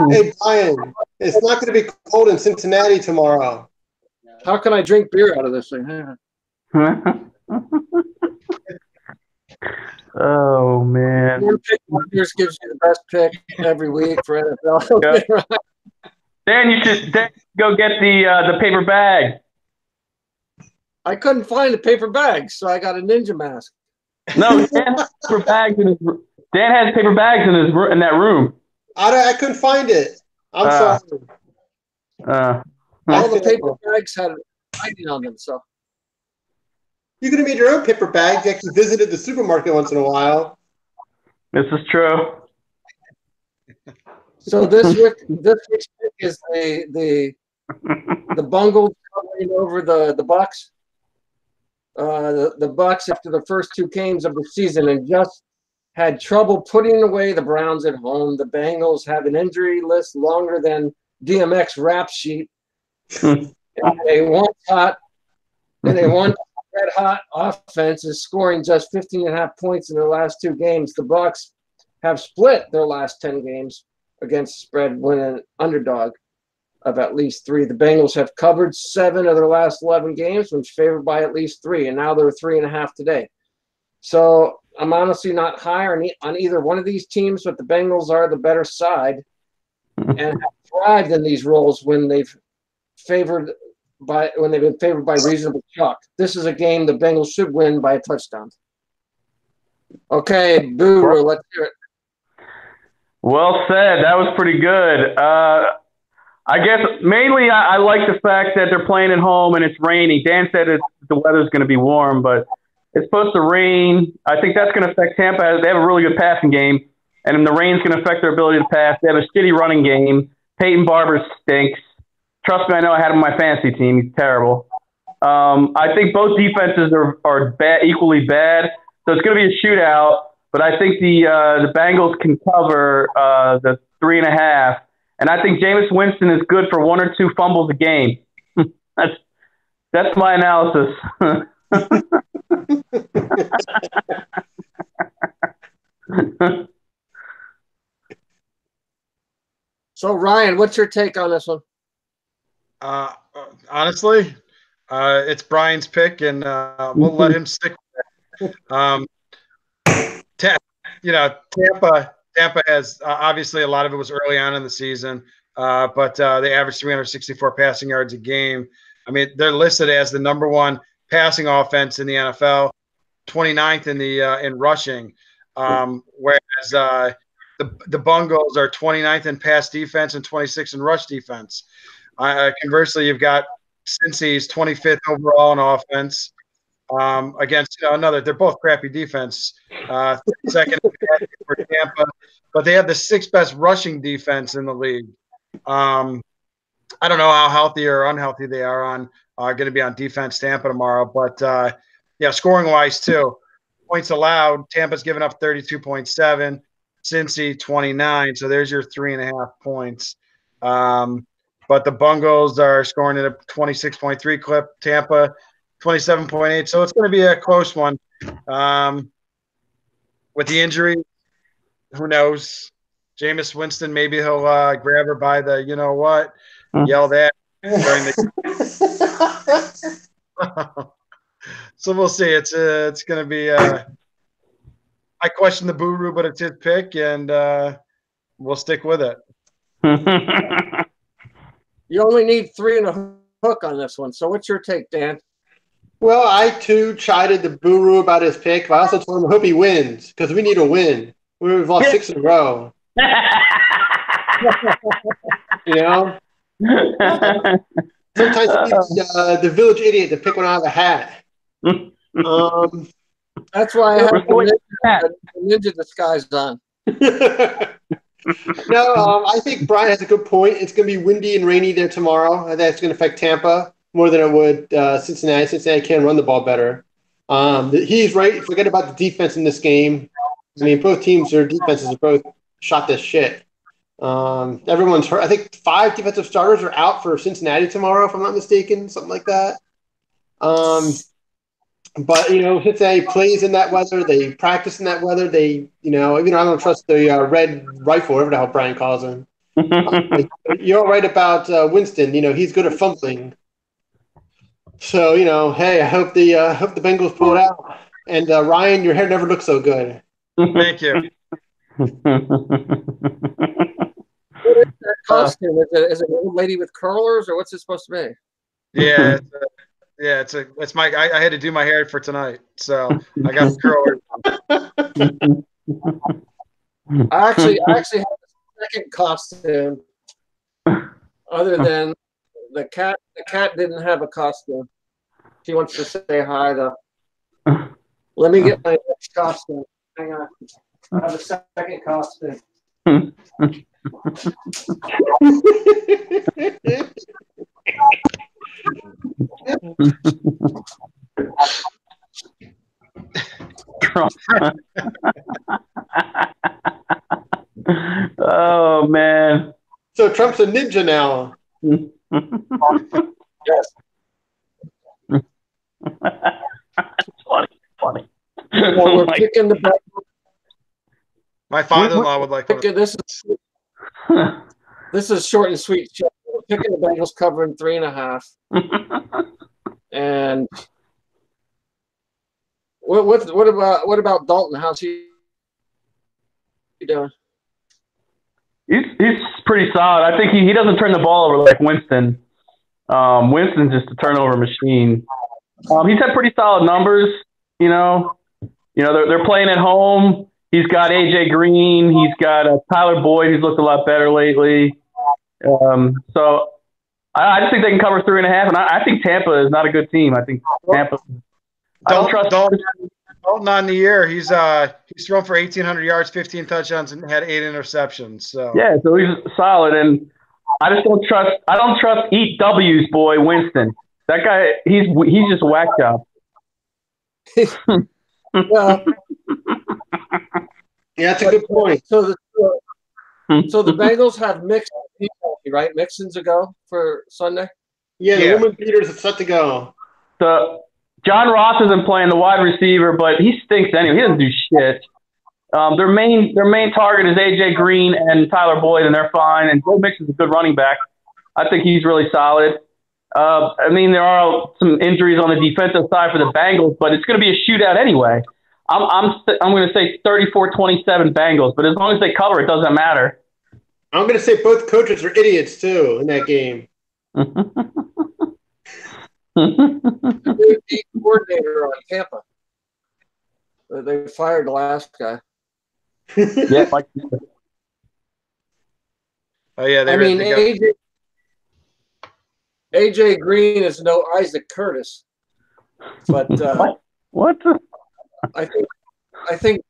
Hey, Brian, it's not going to be cold in Cincinnati tomorrow. How can I drink beer out of this thing? Oh man. One pick wonders gives you the best pick every week for NFL. Yep. Dan, you should go get the paper bag. I couldn't find a paper bag, so I got a ninja mask. No, Dan has paper bags in that room. I couldn't find it. I'm sorry. All the paper bags had writing on them, so. You could have made your own paper bag. You actually visited the supermarket once in a while. This is true. So this week's pick is the Bungles covering over the Bucks. The Bucks, after the first two games of the season, and just had trouble putting away the Browns at home. The Bengals have an injury list longer than DMX rap sheet. And a red-hot offense is scoring just 15.5 points in their last two games. The Bucks have split their last 10 games against spread when an underdog of at least 3. The Bengals have covered 7 of their last 11 games, which favored by at least 3, and now they're 3.5 today. So I'm honestly not high on either one of these teams, but the Bengals are the better side and have thrived in these roles when they've been favored by reasonable chalk. This is a game the Bengals should win by a touchdown. Okay, Buru, let's hear it. Well said. That was pretty good. I guess mainly I like the fact that they're playing at home and it's raining. Dan said the weather's going to be warm, but it's supposed to rain. I think that's going to affect Tampa. They have a really good passing game, and the rain's going to affect their ability to pass. They have a shitty running game. Peyton Barber stinks. Trust me, I know I had him on my fantasy team. He's terrible. I think both defenses are bad, equally bad, so it's going to be a shootout. But I think the Bengals can cover the 3.5, and I think Jameis Winston is good for 1 or 2 fumbles a game. That's my analysis. So Ryan, what's your take on this one? Honestly, it's Brian's pick, and we'll let him stick with it. Tampa has obviously a lot of it was early on in the season, but they averaged 364 passing yards a game. I mean, they're listed as the number 1 passing offense in the NFL, 29th in rushing, whereas the Bungles are 29th in pass defense and 26th in rush defense. Conversely, you've got Cincy's 25th overall in offense against they're both crappy defense. Second for Tampa, but they have the 6th best rushing defense in the league. I don't know how healthy or unhealthy they are going to be on defense Tampa tomorrow, but scoring wise too. Points allowed, Tampa's given up 32.7, Cincy 29, so there's your 3.5 points. But the Bungles are scoring at a 26.3 clip, Tampa 27.8, so it's going to be a close one. With the injury, who knows? Jameis Winston, maybe he'll grab her by the yell that during the So we'll see. It's going to be I question the Buru, but it's his pick, and we'll stick with it. You only need 3 and a hook on this one. So what's your take, Dan? Well, I too chided the Buru about his pick, but I also told him I hope he wins because we need a win. We've lost 6 in a row. Sometimes the village idiot to pick one out of the hat. That's why I have the ninja disguise on. No, I think Brian has a good point. It's going to be windy and rainy there tomorrow. I think it's going to affect Tampa more than it would Cincinnati. Cincinnati can run the ball better. He's right. Forget about the defense in this game. I mean, both teams, their defenses are both shot this shit. Everyone's hurt. I think 5 defensive starters are out for Cincinnati tomorrow, if I'm not mistaken, something like that. But Cincinnati plays in that weather. They practice in that weather. They, even I don't trust the red rifle, whatever the hell Brian calls him. You're right about Winston. He's good at fumbling. So hey, I hope the Bengals pull it out. And Ryan, your hair never looked so good. Thank you. What is that costume? Is it an old lady with curlers, or what's it supposed to be? Yeah, it's my. I had to do my hair for tonight, so I got the curler. I actually have a second costume, other than the cat. The cat didn't have a costume. She wants to say hi though. Let me get my next costume. Hang on. I have a second costume. Oh man. So Trump's a ninja now. Yes. Funny. Well, we're picking the Bengals. My father-in-law would like. This is short and sweet. We're picking the Bengals covering 3.5. And what about Dalton? How's he doing? He's pretty solid. I think he doesn't turn the ball over like Winston. Winston's just a turnover machine. He's had pretty solid numbers. They're playing at home. He's got AJ Green. He's got Tyler Boyd, who's looked a lot better lately. So I just think they can cover 3.5. And I think Tampa is not a good team. I think Tampa. I don't trust Dalton on the year. He's thrown for 1,800 yards, 15 touchdowns, and had 8 interceptions. So yeah, so he's solid, and I don't trust eat W's boy Winston. That guy, he's just a whack job. Well, yeah, that's a good point. So the Bengals have Mixon, right? Mixon's a go for Sunday. Yeah, the woman beaters are set to go. John Ross isn't playing the wide receiver, but he stinks anyway. He doesn't do shit. Their main target is AJ Green and Tyler Boyd, and they're fine. And Joe Mixon's a good running back. I think he's really solid. There are some injuries on the defensive side for the Bengals, but it's going to be a shootout anyway. I'm going to say 34-27 Bengals, but as long as they cover, it doesn't matter. I'm going to say both coaches are idiots too in that game. The coordinator on Tampa. They fired the last guy. Yeah, oh yeah, AJ Green is no Isaac Curtis, but what? I think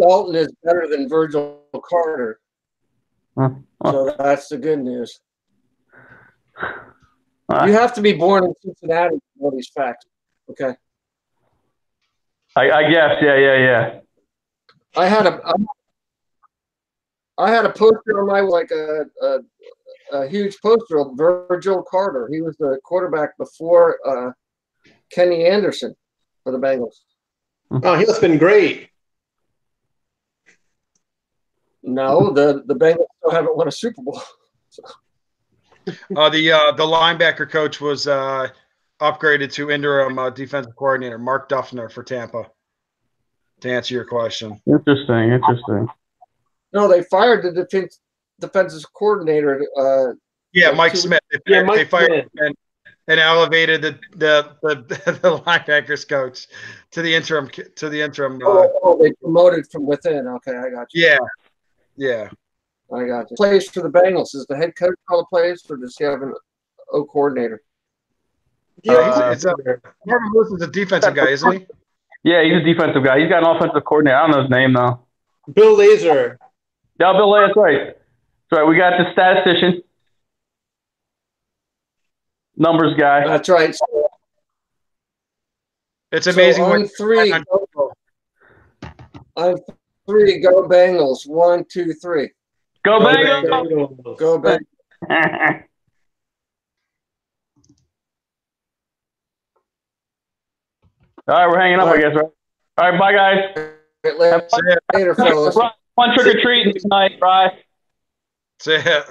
Dalton is better than Virgil Carter. So that's the good news. You have to be born in Cincinnati to know these facts. Okay. I guess. Yeah. I had a poster on my a huge poster of Virgil Carter. He was the quarterback before Kenny Anderson for the Bengals. Oh, he must have been great. No, the Bengals still haven't won a Super Bowl. So. The linebacker coach was upgraded to interim defensive coordinator Mark Duffner for Tampa. To answer your question. Interesting. No, they fired the defensive coordinator. Mike Smith. They fired him and elevated the linebackers coach to the interim. They promoted from within. Okay, I got you. Yeah. I got you. Plays for the Bengals. Is the head coach call the plays, or does he have an O coordinator? Yeah, Marvin Lewis is a defensive guy, isn't he? Yeah, he's a defensive guy. He's got an offensive coordinator. I don't know his name though. Bill Lazor. Yeah, Bill Lazor. That's right. That's right. We got the statistician, numbers guy. That's right. It's amazing. So on three, go Bengals. 1, 2, 3. Go Bengals. Go Bengals. All right, we're hanging up, I guess, right? All right, bye, guys. Later, fellas. One trick or treat tonight, right? See ya.